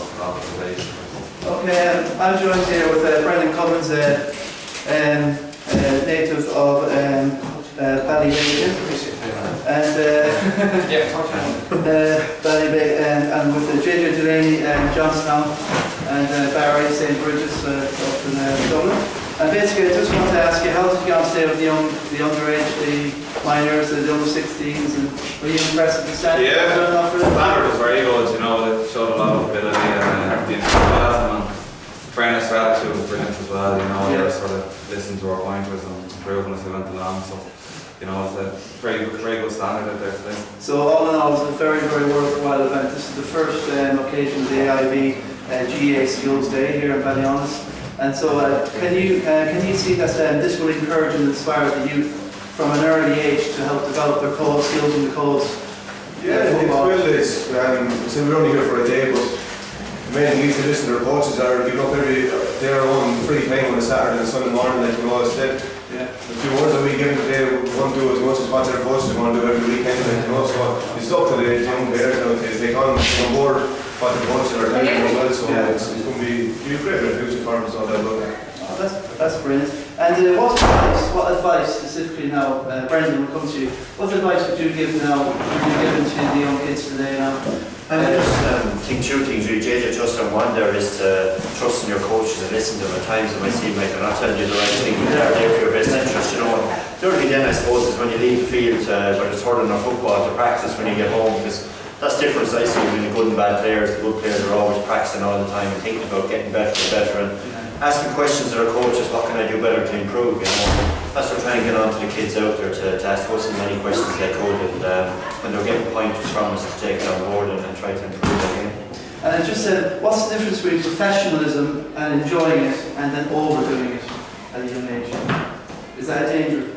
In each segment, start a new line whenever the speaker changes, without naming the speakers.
optimization.
Okay, I'm joined here with Brendan Cummins, native of Ballyhaunis, and and with JJ Delaney and Johnstown and Barry St. Bridget's up in Dublin. And basically, I just want to ask you, how did you get on today with the underage, the minors, the under 16s, and were you impressed with the standard?
Yeah, the standard was very good. You know, it showed a lot of ability and the enthusiasm and fairness to attitude was brilliant as well. You know, they sort of listened to our pointers and improving as we went along. So, you know, it's a very good standard out there today.
So all in all, it's a very, very worthwhile event. This is the first occasion of the AIB Skills Day here in Ballyhaunis. And so can you see that this will encourage and inspire the youth from an early age to help develop their core skills and the codes?
Yeah, it will. So we're only here for a day, but the main thing is to listen to their coaches are giving up their own free time on a Saturday and Sunday morning, like you know, instead.
Yeah.
The few words that we give them today, we won't do as much as what their coaches want to do every weekend, like, you know, so it's up to the young players now to take on board what the coaches are telling them as well, so it's going to be a great future for them, so they'll look at.
Oh, that's brilliant. And what advice specifically now, Brendan, will come to you, what advice would you give now, would you give to the young kids today now?
I just think two things really, JJ, just on one there is to trust in your coaches and listen to them. At times it might seem like they're not telling you the right thing, but they're there for your best interest, you know. Thirdly then I suppose is when you leave the field, whether it's hurling or football, to practice when you get home, because that's the difference I see between the good and bad players. The good players are always practicing all the time and thinking about getting better and better and asking questions to their coaches, what can I do better to improve, you know. That's what we're trying to get on to the kids out there, to ask us as many questions as they could, and when they're getting pointers from us to take it on board and try to improve their game.
And I just said, what's the difference between professionalism and enjoying it and then overdoing it at a young age? Is that a danger?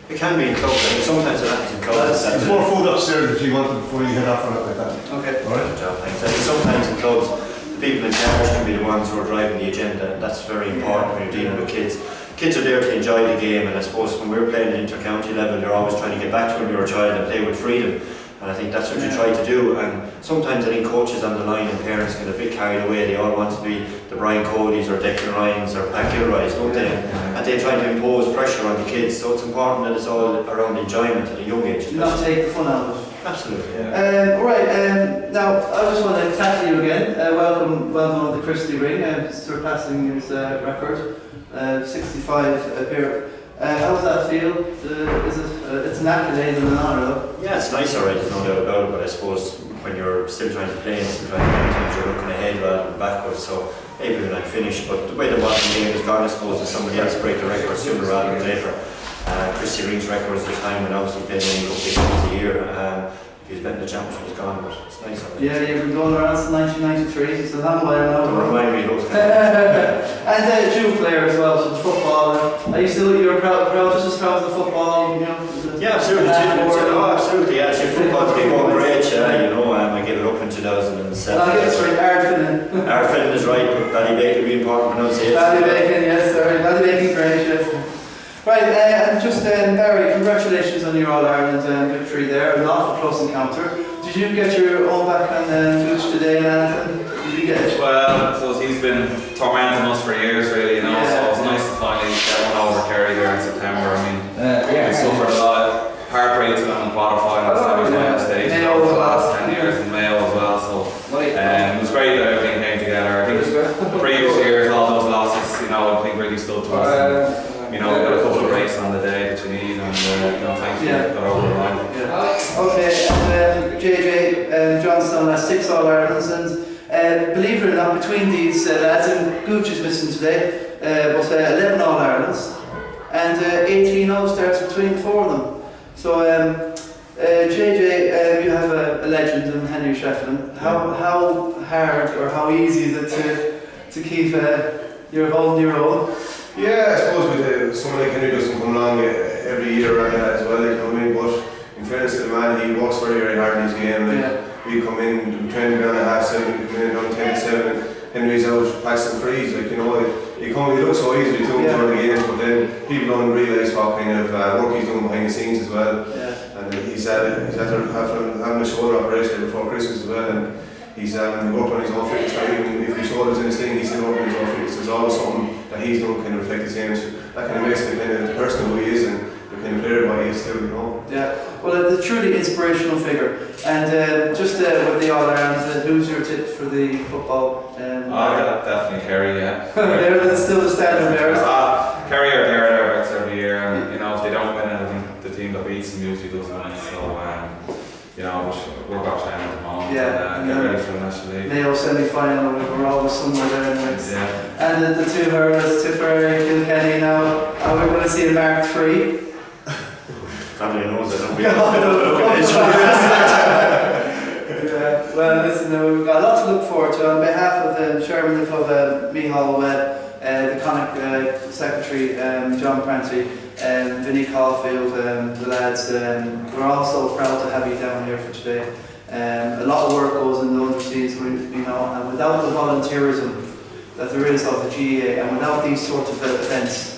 It can be in clubs, I mean, sometimes it happens in clubs.
There's more food upstairs if you want it before you head off on it like that.
Okay.
Alright, good job, thanks. I mean, sometimes in clubs, the people in charge can be the ones who are driving the agenda, and that's very important when you're dealing with kids. Kids are there to enjoy the game, and I suppose when we're playing at inter-county level, you're always trying to get back to when you're a child and play with freedom. And I think that's what you try to do. And sometimes I think coaches on the line and parents get a bit carried away. They all want to be the Brian Cody's or Declan Ryan's or Pat Gilroy's, don't they? And they try to impose pressure on the kids. So it's important that it's all around enjoyment at a young age.
Not take the fun out of it.
Absolutely, yeah.
Alright, now I just want to tackle you again. Welcome on the Christie ring, surpassing his record, 65 appear. How does that feel? It's an accolade and an honour though.
Yeah, it's nice alright, there's no doubt about it, but I suppose when you're still trying to play and still trying to win things, you're looking ahead rather than backwards, so maybe we're not finished, but the way the modern game is gone, I suppose, is somebody else break the record sooner rather than later. Christie Ring's record was the time when obviously playing only a couple of games a year. If he's been the championship, it's gone, but it's nice already.
Yeah, you've been going around since 1993, it's a long while now.
Don't remind me of those things.
And a Jew player as well, so the football. Are you still, you're proud, just as proud as the football, you know?
Yeah, absolutely. Absolutely, yeah. Football's been going great, you know. I gave it up in 2007.
I'll get it right, Ardfillan.
Ardfillan is right, but Ballybacon would be important pronunciation.
Ballybacon, yes, sorry. Ballybacon, great, yes. Right, and just Barry, congratulations on your All-Ireland victory there, an awful close encounter. Did you get your own back on Gooch today and anything? Did you get it?
Well, so he's been tormenting us for years really, you know, so it's nice to finally get one over Kerry there in September. I mean, we suffered a lot of heartbreak to them in quarter-finals, semi-final stage over the last 10 years in Mayo as well, so it was great that everything came together. I think the previous years, all those losses, you know, I think really stood to us. You know, got a couple of breaks on the day that you need, and you know, thankfully got over the line.
Okay, and JJ Johnstown has 6 All-Irelands, and believe it or not, between these lads, and Gooch is missing today, but 11 All-Irelands, and 18 All-Stars between the 4 of them. So, JJ, you have a legend in Henry Shefflin. How hard or how easy is it to keep your holding your own?
Yeah, I suppose with someone like Henry doesn't come along every year as well, you know what I mean, but in fairness to the man, he works very, very hard in his game. We come in, we train down at 7:30, we come in down 10 to 7, and Henry's out practicing frees, like, you know, he looks so easily to him during the games, but then people don't realise what kind of work he's doing behind the scenes as well. And he's after having a shoulder operation before Christmas as well, and he's grew up on his own fitness. Even if his shoulders in his thing, he's still up on his own fitness. There's always something that he's done kind of reflect his game. So that kind of makes him kind of the person who he is and the kind of player what he is still, you know.
Yeah, well, a truly inspirational figure. And just with the All-Ireland, who's your tip for the football?
Definitely Kerry, yeah.
They're still the standard bearers.
Kerry are thereabouts every year, and you know, if they don't win it, I think the team that beats them usually does win it. So, you know, we're about to end at the moment.
Yeah,
and get ready for the National League.
Mayo semi-final, we're always somewhere there anyways.
Yeah.
And the two hurlers, Tipperary, Kilkenny now, are we going to see a Mark III?
Family knows I don't
Yeah, well, listen, we've got a lot to look forward to. On behalf of the chairman of the club, Micheál Webb, the Connacht secretary, John Pranty, Vinnie Caulfield, the lads, we're all so proud to have you down here for today. A lot of work goes in the underseas, you know, and without the volunteerism that there is of the GAA, and without these sorts of events,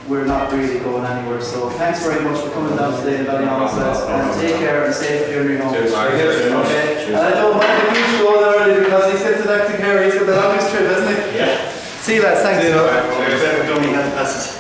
we're not really going anywhere. So thanks very much for coming down today in Ballyhaunis, and take care and safe journey home.
Cheers.
Okay. And I don't want to Gooch going early because he's getting back to Kerry. He's got the longest trip, hasn't he?
Yeah.
See you lads. Thanks.
See you lads.
Dummy hand passes.